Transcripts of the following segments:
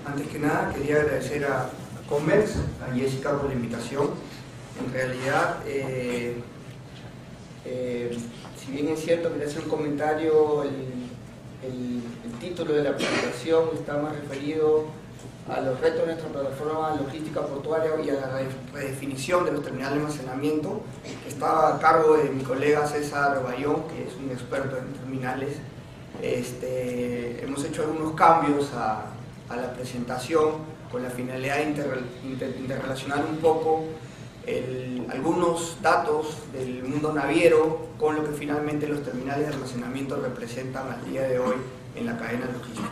antes que nada quería agradecer a Converse, a Jessica por la invitación. En realidad, si bien es cierto, quería hacer un comentario, el título de la presentación está más referido a los retos de nuestra plataforma logística portuaria y a la redefinición de los terminales de almacenamiento, que está a cargo de mi colega César Bayón, que es un experto en terminales. Hemos hecho algunos cambios a la presentación con la finalidad de interrelacionar un poco algunos datos del mundo naviero con lo que finalmente los terminales de almacenamiento representan al día de hoy en la cadena logística.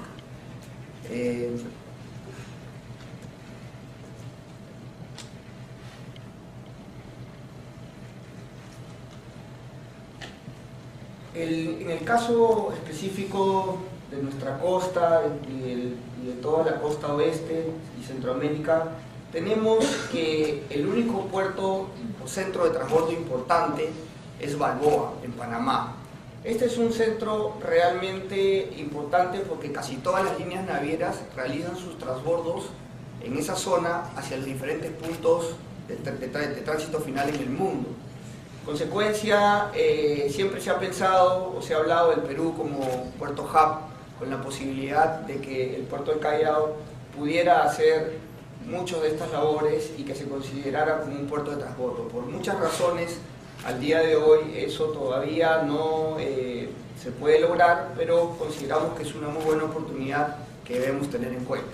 En el caso específico de nuestra costa y de toda la costa oeste y Centroamérica, tenemos que el único puerto o centro de transbordo importante es Balboa, en Panamá. Este es un centro realmente importante porque casi todas las líneas navieras realizan sus transbordos en esa zona hacia los diferentes puntos de tránsito final en el mundo. En consecuencia, siempre se ha pensado o se ha hablado del Perú como puerto hub, con la posibilidad de que el puerto del Callao pudiera hacer muchas de estas labores y que se considerara como un puerto de transbordo. Por muchas razones, al día de hoy eso todavía no se puede lograr, pero consideramos que es una muy buena oportunidad que debemos tener en cuenta.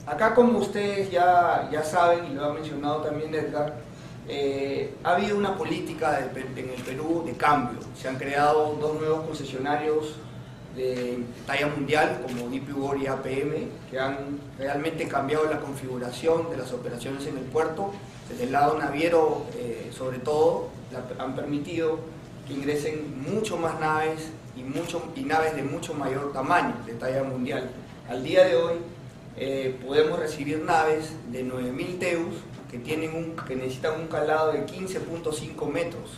Acá, como ustedes ya saben, y lo ha mencionado también Edgar, ha habido una política en el Perú de cambio. Se han creado dos nuevos concesionarios de talla mundial como DP World y APM, que han realmente cambiado la configuración de las operaciones en el puerto. Desde el lado naviero, sobre todo, han permitido que ingresen mucho más naves y naves de mucho mayor tamaño, de talla mundial. Al día de hoy podemos recibir naves de 9.000 TEUs que necesitan un calado de 15.5 metros,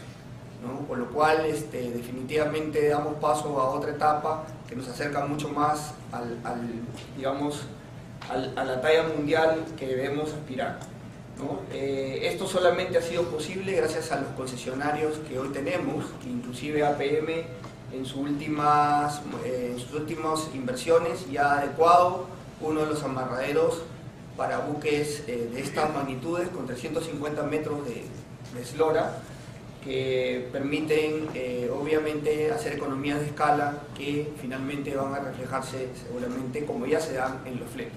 ¿no? Con lo cual definitivamente damos paso a otra etapa que nos acerca mucho más a la talla mundial que debemos aspirar, ¿no? Esto solamente ha sido posible gracias a los concesionarios que hoy tenemos, que inclusive APM en sus últimas inversiones ya ha adecuado uno de los amarraderos para buques de estas magnitudes con 350 metros de eslora, que permiten obviamente hacer economías de escala que finalmente van a reflejarse seguramente como ya se dan en los fletes.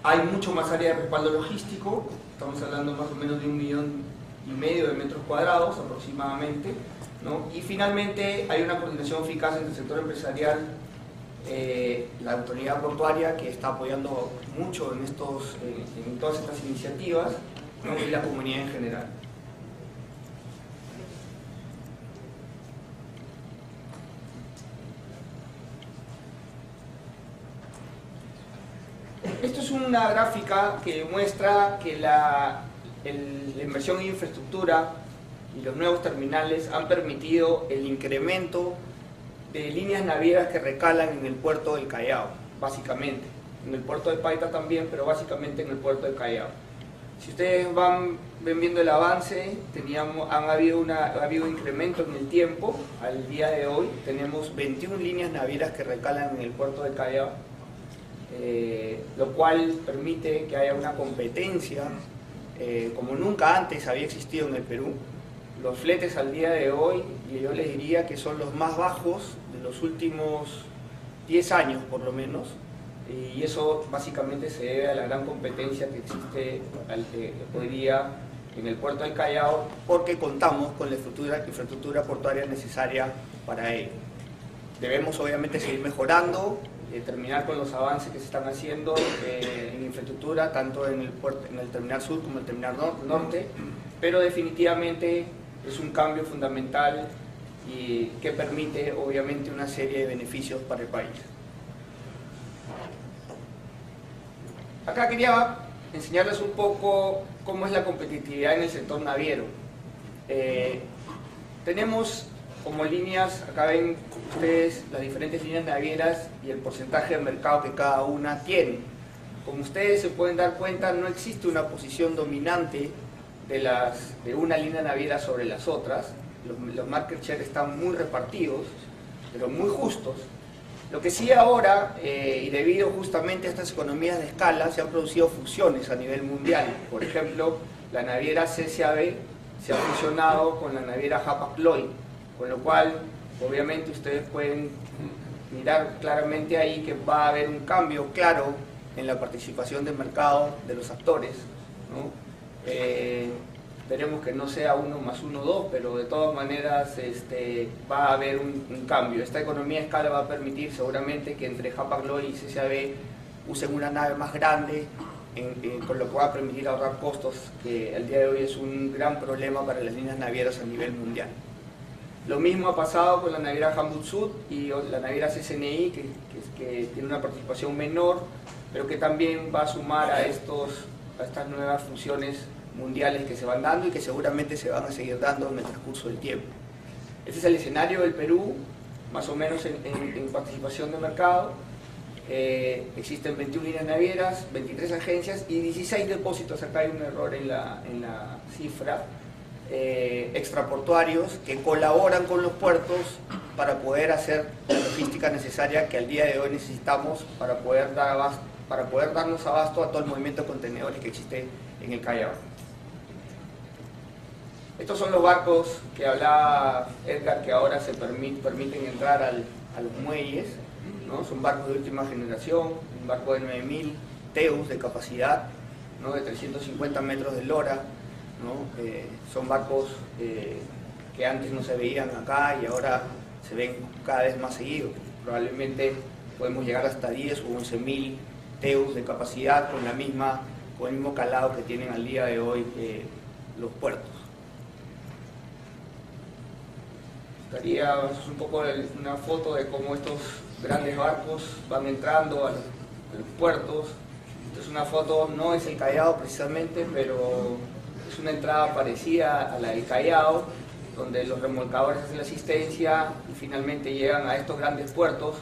Hay mucho más área de respaldo logístico, estamos hablando más o menos de 1,5 millones de metros cuadrados aproximadamente, ¿no? Y finalmente hay una coordinación eficaz entre el sector empresarial, la autoridad portuaria, que está apoyando mucho en todas estas iniciativas, ¿no? Y la comunidad en general. Esto es una gráfica que muestra que la inversión en infraestructura y los nuevos terminales han permitido el incremento de líneas navieras que recalan en el puerto del Callao, básicamente. En el puerto de Paita también, pero básicamente en el puerto del Callao. Si ustedes ven viendo el avance, ha habido incremento en el tiempo. Al día de hoy tenemos 21 líneas navieras que recalan en el puerto del Callao, lo cual permite que haya una competencia como nunca antes había existido en el Perú. Los fletes al día de hoy, y yo les diría que son los más bajos de los últimos 10 años por lo menos, y eso básicamente se debe a la gran competencia que existe hoy día en el puerto del Callao, porque contamos con la infraestructura portuaria necesaria para ello. Debemos obviamente seguir mejorando, terminar con los avances que se están haciendo en infraestructura, tanto en el terminal sur como en el terminal norte, pero definitivamente es un cambio fundamental y que permite obviamente una serie de beneficios para el país. Acá quería enseñarles un poco cómo es la competitividad en el sector naviero. Tenemos como líneas, acá ven ustedes las diferentes líneas navieras y el porcentaje de mercado que cada una tiene. Como ustedes se pueden dar cuenta, no existe una posición dominante de una línea naviera sobre las otras. Los market share están muy repartidos, pero muy justos. Lo que sí ahora, y debido justamente a estas economías de escala, se han producido fusiones a nivel mundial. Por ejemplo, la naviera CCAB se ha fusionado con la naviera Hapag-Lloyd, con lo cual, obviamente, ustedes pueden mirar claramente ahí que va a haber un cambio claro en la participación de mercado de los actores, ¿no? Esperemos que no sea 1 más 1, 2, pero de todas maneras va a haber un cambio. Esta economía de escala va a permitir seguramente que entre Hapag-Lloyd y CCAB usen una nave más grande, con lo que va a permitir ahorrar costos, que al día de hoy es un gran problema para las líneas navieras a nivel mundial. Lo mismo ha pasado con la naviera Hamburg Süd y la naviera CCNI, que tiene una participación menor, pero que también va a sumar a estas nuevas fusiones mundiales que se van dando y que seguramente se van a seguir dando en el transcurso del tiempo. Este es el escenario del Perú, más o menos en participación de mercado. Existen 21 líneas navieras, 23 agencias y 16 depósitos. Acá hay un error en la cifra. Extraportuarios que colaboran con los puertos para poder hacer la logística necesaria que al día de hoy necesitamos para poder darnos abasto a todo el movimiento de contenedores que existe en el Callao. Estos son los barcos que hablaba Edgar, que ahora se permiten entrar a los muelles, ¿no? Son barcos de última generación, un barco de 9.000 TEUs de capacidad, ¿no? De 350 metros de lora, ¿no? Son barcos que antes no se veían acá y ahora se ven cada vez más seguidos. Probablemente podemos llegar hasta 10 o 11.000 TEUs de capacidad con el mismo calado que tienen al día de hoy los puertos. Estaría un poco una foto de cómo estos grandes barcos van entrando a los puertos. Esta es una foto, no es el Callao precisamente, pero es una entrada parecida a la del Callao, donde los remolcadores hacen la asistencia y finalmente llegan a estos grandes puertos,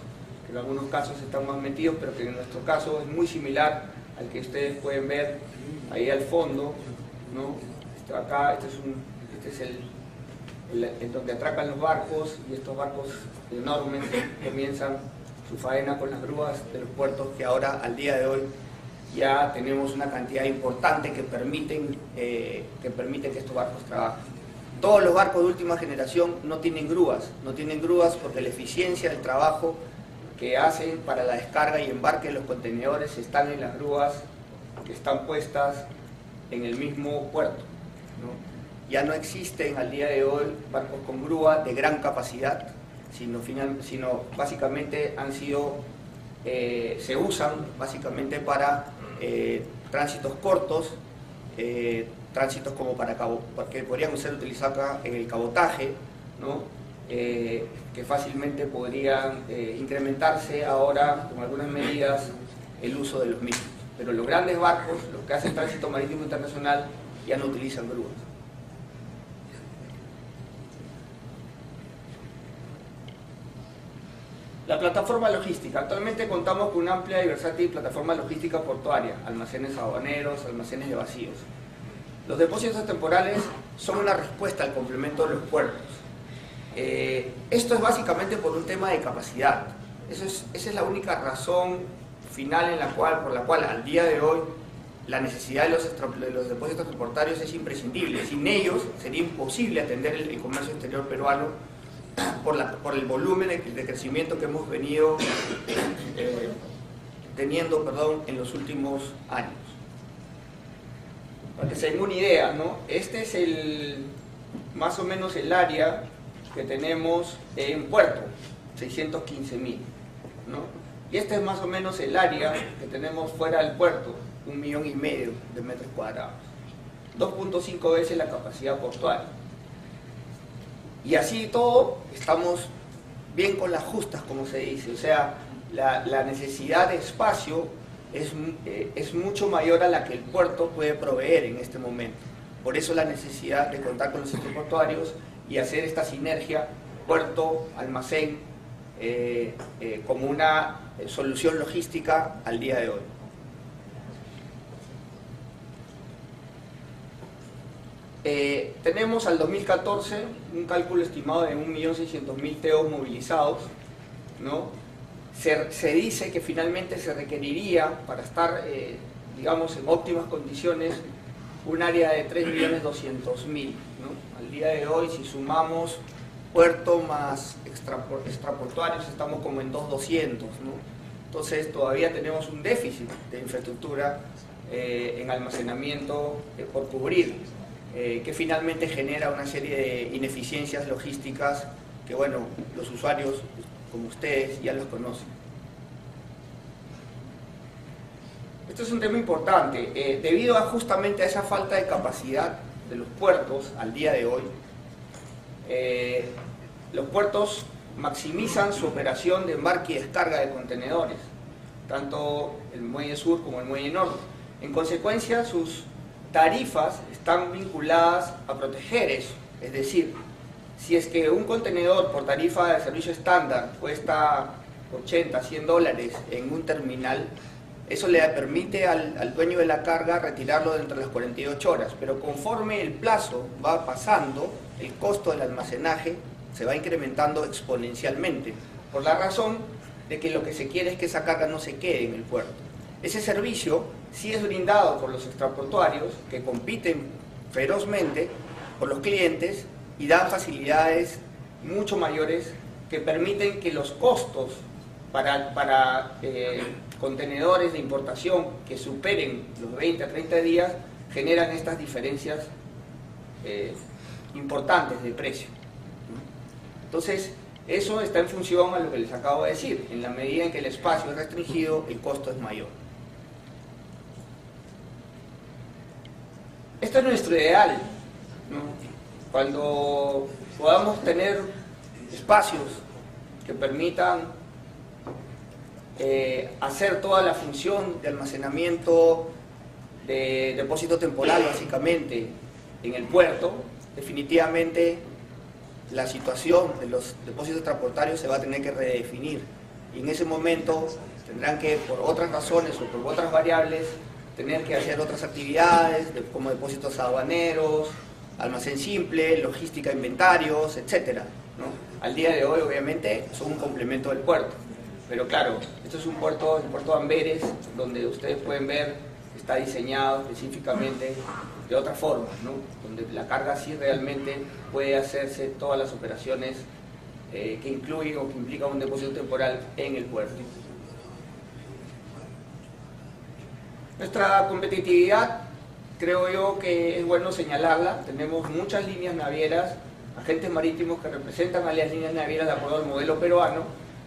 que en algunos casos están más metidos, pero que en nuestro caso es muy similar al que ustedes pueden ver ahí al fondo, ¿no? Este es el donde atracan los barcos, y estos barcos enormes comienzan su faena con las grúas de los puertos, que ahora al día de hoy ya tenemos una cantidad importante que permiten que estos barcos trabajen. Todos los barcos de última generación no tienen grúas porque la eficiencia del trabajo que hacen para la descarga y embarque de los contenedores están en las grúas que están puestas en el mismo puerto, ¿no? Ya no existen al día de hoy barcos con grúa de gran capacidad, sino básicamente se usan básicamente para tránsitos cortos, tránsitos como que podrían ser utilizados acá en el cabotaje, ¿no? Que fácilmente podrían incrementarse ahora con algunas medidas el uso de los mismos. Pero los grandes barcos, los que hacen tránsito marítimo internacional, ya no utilizan grúas. La plataforma logística. Actualmente contamos con una amplia y versátil plataforma logística portuaria, almacenes aduaneros, almacenes de vacíos. Los depósitos temporales son una respuesta al complemento de los puertos. Esto es básicamente por un tema de capacidad. Esa es la única razón final por la cual al día de hoy la necesidad de los depósitos transportarios es imprescindible. Sin ellos sería imposible atender el comercio exterior peruano por el volumen de crecimiento que hemos venido teniendo en los últimos años. Para que se den una idea, ¿no? Este es más o menos el área que tenemos en puerto, 615.000, ¿no? Y este es más o menos el área que tenemos fuera del puerto, 1,5 millones de metros cuadrados, 2.5 veces la capacidad portuaria. Y así todo, estamos bien con las justas, como se dice. O sea, la necesidad de espacio es mucho mayor a la que el puerto puede proveer en este momento. Por eso la necesidad de contar con los centros portuarios y hacer esta sinergia puerto-almacén como una solución logística al día de hoy. Tenemos al 2014 un cálculo estimado de 1.600.000 TEOs movilizados, ¿no? Se dice que finalmente se requeriría, para estar, digamos, en óptimas condiciones, un área de 3.200.000, ¿no? Al día de hoy, si sumamos puerto más extraportuarios, estamos como en 2.200, ¿no? Entonces todavía tenemos un déficit de infraestructura en almacenamiento por cubrir, que finalmente genera una serie de ineficiencias logísticas que, bueno, los usuarios como ustedes ya los conocen. Esto es un tema importante, debido justamente a esa falta de capacidad de los puertos al día de hoy. Los puertos maximizan su operación de embarque y descarga de contenedores, tanto el muelle sur como el muelle norte. En consecuencia, sus tarifas están vinculadas a proteger eso, es decir, si es que un contenedor por tarifa de servicio estándar cuesta 80, 100 dólares en un terminal, eso le permite al dueño de la carga retirarlo dentro de las 48 horas, pero conforme el plazo va pasando, el costo del almacenaje se va incrementando exponencialmente, por la razón de que lo que se quiere es que esa carga no se quede en el puerto. Ese servicio sí es brindado por los extraportuarios, que compiten ferozmente por los clientes y dan facilidades mucho mayores que permiten que los costos para contenedores de importación que superen los 20 a 30 días generan estas diferencias importantes de precio. Entonces, eso está en función a lo que les acabo de decir. En la medida en que el espacio es restringido, el costo es mayor. Esto es nuestro ideal, ¿no? Cuando podamos tener espacios que permitan hacer toda la función de almacenamiento de depósito temporal, básicamente, en el puerto, definitivamente la situación de los depósitos transportarios se va a tener que redefinir. Y en ese momento tendrán que, por otras razones o por otras variables, tener que hacer otras actividades, como depósitos aduaneros, almacén simple, logística, inventarios, etc., ¿no? Al día de hoy, obviamente, son un complemento del puerto. Pero claro, esto es un puerto, el puerto de Amberes, donde ustedes pueden ver que está diseñado específicamente de otra forma, ¿no? Donde la carga sí realmente puede hacerse todas las operaciones que incluyen o que implican un depósito temporal en el puerto. Nuestra competitividad, creo yo que es bueno señalarla. Tenemos muchas líneas navieras, agentes marítimos que representan a las líneas navieras de acuerdo al modelo peruano,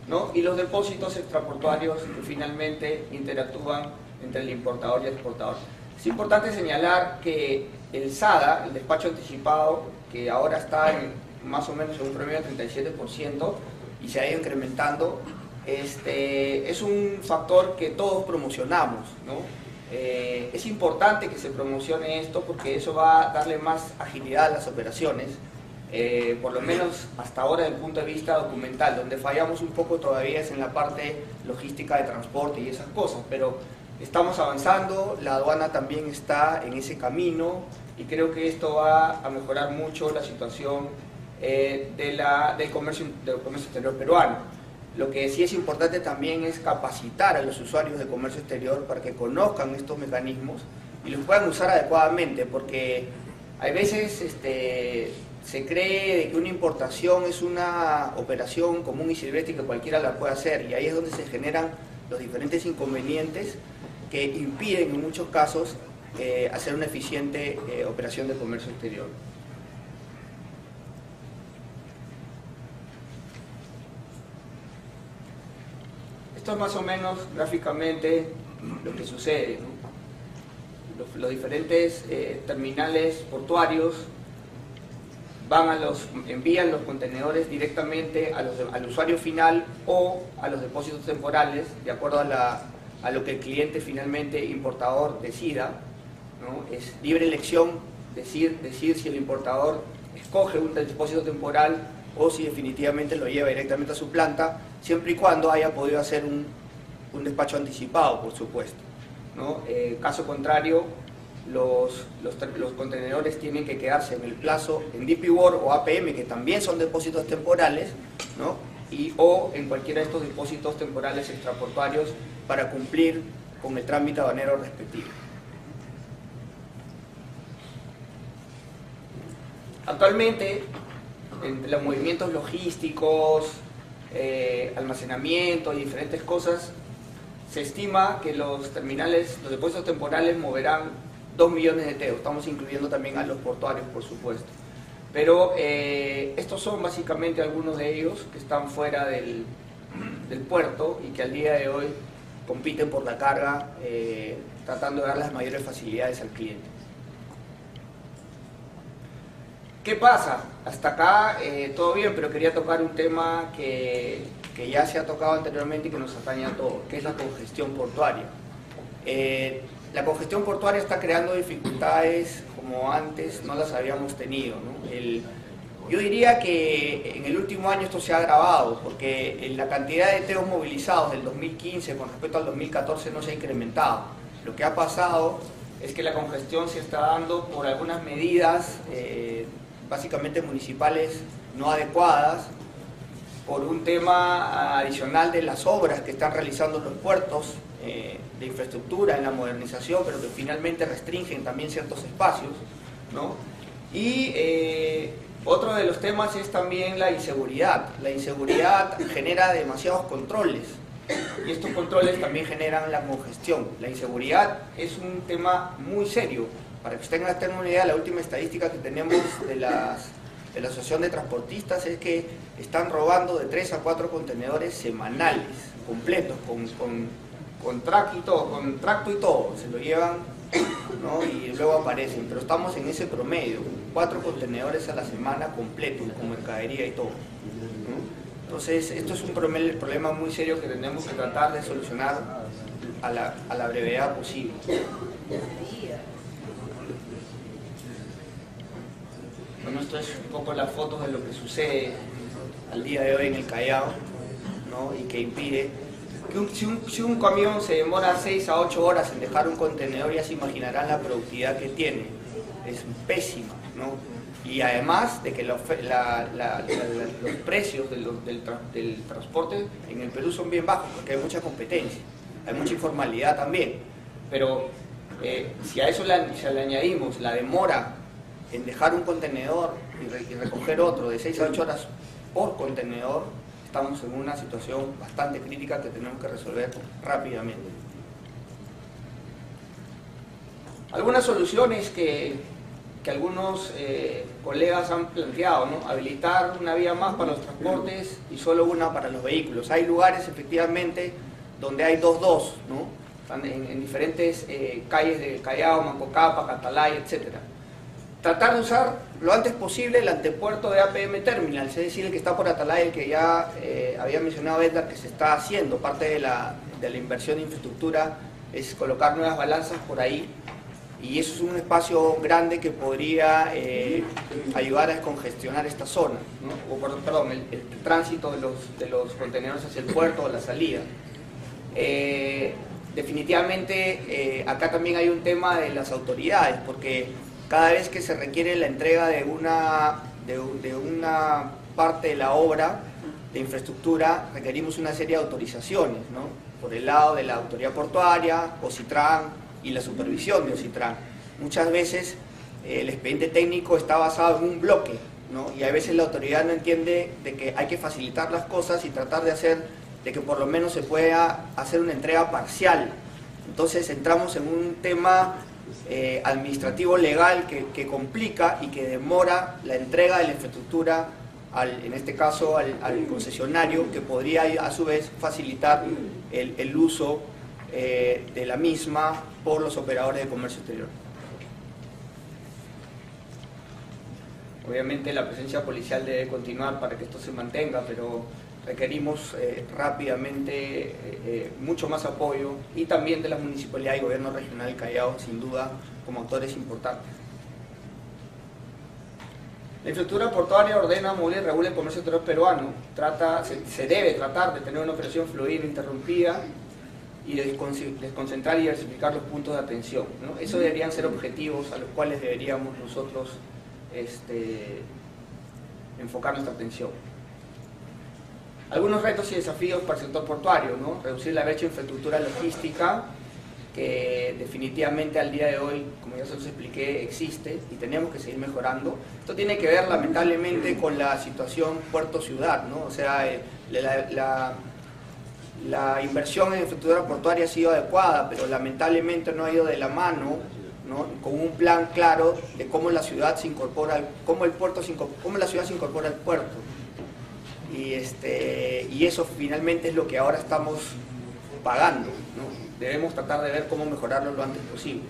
¿no? Y los depósitos extraportuarios que finalmente interactúan entre el importador y el exportador. Es importante señalar que el SADA, el despacho anticipado, que ahora está en más o menos en un promedio de 37% y se ha ido incrementando, es un factor que todos promocionamos, ¿no? Es importante que se promocione esto porque eso va a darle más agilidad a las operaciones, por lo menos hasta ahora desde el punto de vista documental. Donde fallamos un poco todavía es en la parte logística de transporte y esas cosas, pero estamos avanzando, la aduana también está en ese camino y creo que esto va a mejorar mucho la situación del comercio exterior peruano. Lo que sí es importante también es capacitar a los usuarios de comercio exterior para que conozcan estos mecanismos y los puedan usar adecuadamente, porque hay veces se cree de que una importación es una operación común y silvestre que cualquiera la puede hacer, y ahí es donde se generan los diferentes inconvenientes que impiden en muchos casos hacer una eficiente operación de comercio exterior. Esto es más o menos gráficamente lo que sucede, ¿no? Los diferentes terminales portuarios envían los contenedores directamente al usuario final o a los depósitos temporales, de acuerdo a lo que el cliente finalmente importador decida, ¿no? Es libre elección decir si el importador escoge un depósito temporal o si definitivamente lo lleva directamente a su planta, siempre y cuando haya podido hacer un despacho anticipado, por supuesto, ¿no? Caso contrario, los contenedores tienen que quedarse en el plazo en DP World o APM, que también son depósitos temporales, ¿no? O en cualquiera de estos depósitos temporales extraportuarios para cumplir con el trámite aduanero respectivo. Actualmente, en los movimientos logísticos, almacenamiento y diferentes cosas, se estima que los depósitos temporales moverán 2 millones de TEU. Estamos incluyendo también a los portuarios, por supuesto. Pero estos son básicamente algunos de ellos que están fuera del puerto y que al día de hoy compiten por la carga, tratando de dar las mayores facilidades al cliente. ¿Qué pasa? Hasta acá todo bien, pero quería tocar un tema que ya se ha tocado anteriormente y que nos atañe a todos, que es la congestión portuaria. La congestión portuaria está creando dificultades como antes no las habíamos tenido, ¿no? Yo diría que en el último año esto se ha agravado, porque la cantidad de TEUs movilizados del 2015 con respecto al 2014 no se ha incrementado. Lo que ha pasado es que la congestión se está dando por algunas medidas básicamente municipales no adecuadas, por un tema adicional de las obras que están realizando los puertos de infraestructura en la modernización, pero que finalmente restringen también ciertos espacios, ¿no? Y otro de los temas es también la inseguridad. La inseguridad genera demasiados controles y estos controles también generan la congestión. La inseguridad es un tema muy serio. Para que ustedes tengan una idea, la última estadística que tenemos de la Asociación de Transportistas es que están robando de 3 a 4 contenedores semanales, completos, con tracto y todo, se lo llevan, ¿no? Y luego aparecen, pero estamos en ese promedio, 4 contenedores a la semana completos, con mercadería y todo, ¿no? Entonces, esto es un problema muy serio que tenemos que tratar de solucionar a la brevedad posible. Bueno, esto es un poco las fotos de lo que sucede al día de hoy en el Callao, ¿no? Y que impide que si un camión se demora 6 a 8 horas en dejar un contenedor, ya se imaginarán la productividad que tiene. Es pésima, ¿no? Y además de que los precios del transporte en el Perú son bien bajos, porque hay mucha competencia, hay mucha informalidad también. Pero si a eso le añadimos la demora en dejar un contenedor y recoger otro de 6 a 8 horas por contenedor, estamos en una situación bastante crítica que tenemos que resolver rápidamente. Algunas soluciones que algunos colegas han planteado, ¿no? Habilitar una vía más para los transportes y solo una para los vehículos. Hay lugares efectivamente donde hay 2-2, ¿no? En diferentes calles de Callao, Mancocapa, Catalay, etcétera. Tratar de usar lo antes posible el antepuerto de APM Terminal, es decir, el que está por Atalaya, el que ya había mencionado Edgar, que se está haciendo. Parte de la inversión de infraestructura es colocar nuevas balanzas por ahí, y eso es un espacio grande que podría ayudar a descongestionar esta zona, ¿no? Perdón, el tránsito de los contenedores hacia el puerto o la salida. Definitivamente acá también hay un tema de las autoridades, porque cada vez que se requiere la entrega de una parte de la obra de infraestructura, requerimos una serie de autorizaciones, ¿no? Por el lado de la autoridad portuaria, OSITRAN y la supervisión de OSITRAN. Muchas veces el expediente técnico está basado en un bloque, ¿no? Y a veces la autoridad no entiende de que hay que facilitar las cosas y tratar de que por lo menos se pueda hacer una entrega parcial. Entonces entramos en un tema administrativo legal que complica y que demora la entrega de la infraestructura, en este caso al concesionario, que podría a su vez facilitar el uso de la misma por los operadores de comercio exterior. Obviamente la presencia policial debe continuar para que esto se mantenga, pero requerimos rápidamente mucho más apoyo, y también de la municipalidad y gobierno regional del Callao, sin duda, como actores importantes. La infraestructura portuaria ordena, modula y regula el comercio exterior peruano. Se debe tratar de tener una operación fluida, interrumpida, y de desconcentrar y diversificar los puntos de atención, ¿no? Esos deberían ser objetivos a los cuales deberíamos nosotros enfocar nuestra atención. Algunos retos y desafíos para el sector portuario, ¿no? Reducir la brecha de infraestructura logística, que definitivamente al día de hoy, como ya se los expliqué, existe y tenemos que seguir mejorando. Esto tiene que ver lamentablemente con la situación puerto-ciudad, ¿no? O sea, la inversión en infraestructura portuaria ha sido adecuada, pero lamentablemente no ha ido de la mano, ¿no?, con un plan claro de cómo la ciudad se incorpora, cómo la ciudad se incorpora al puerto. Y eso finalmente es lo que ahora estamos pagando, ¿no? Debemos tratar de ver cómo mejorarlo lo antes posible.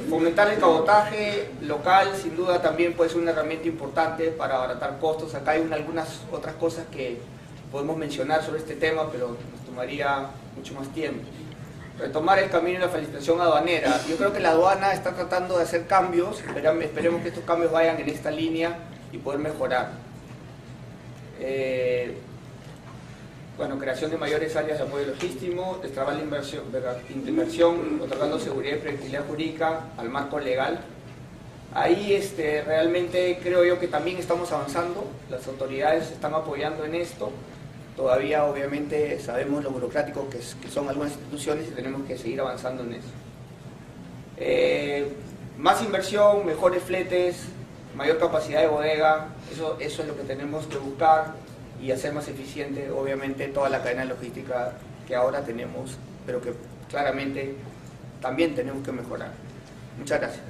Fomentar el cabotaje local sin duda también puede ser una herramienta importante para abaratar costos. Acá hay algunas otras cosas que podemos mencionar sobre este tema, pero nos tomaría mucho más tiempo. Retomar el camino de la facilitación aduanera. Yo creo que la aduana está tratando de hacer cambios, esperemos que estos cambios vayan en esta línea y poder mejorar. Bueno, creación de mayores áreas de apoyo logístico, destrabar la inversión, otorgando seguridad y predictibilidad jurídica al marco legal. Ahí realmente creo yo que también estamos avanzando, las autoridades están apoyando en esto. Todavía obviamente sabemos lo burocrático que son algunas instituciones y tenemos que seguir avanzando en eso. Más inversión, mejores fletes, mayor capacidad de bodega, eso es lo que tenemos que buscar, y hacer más eficiente obviamente toda la cadena logística que ahora tenemos, pero que claramente también tenemos que mejorar. Muchas gracias.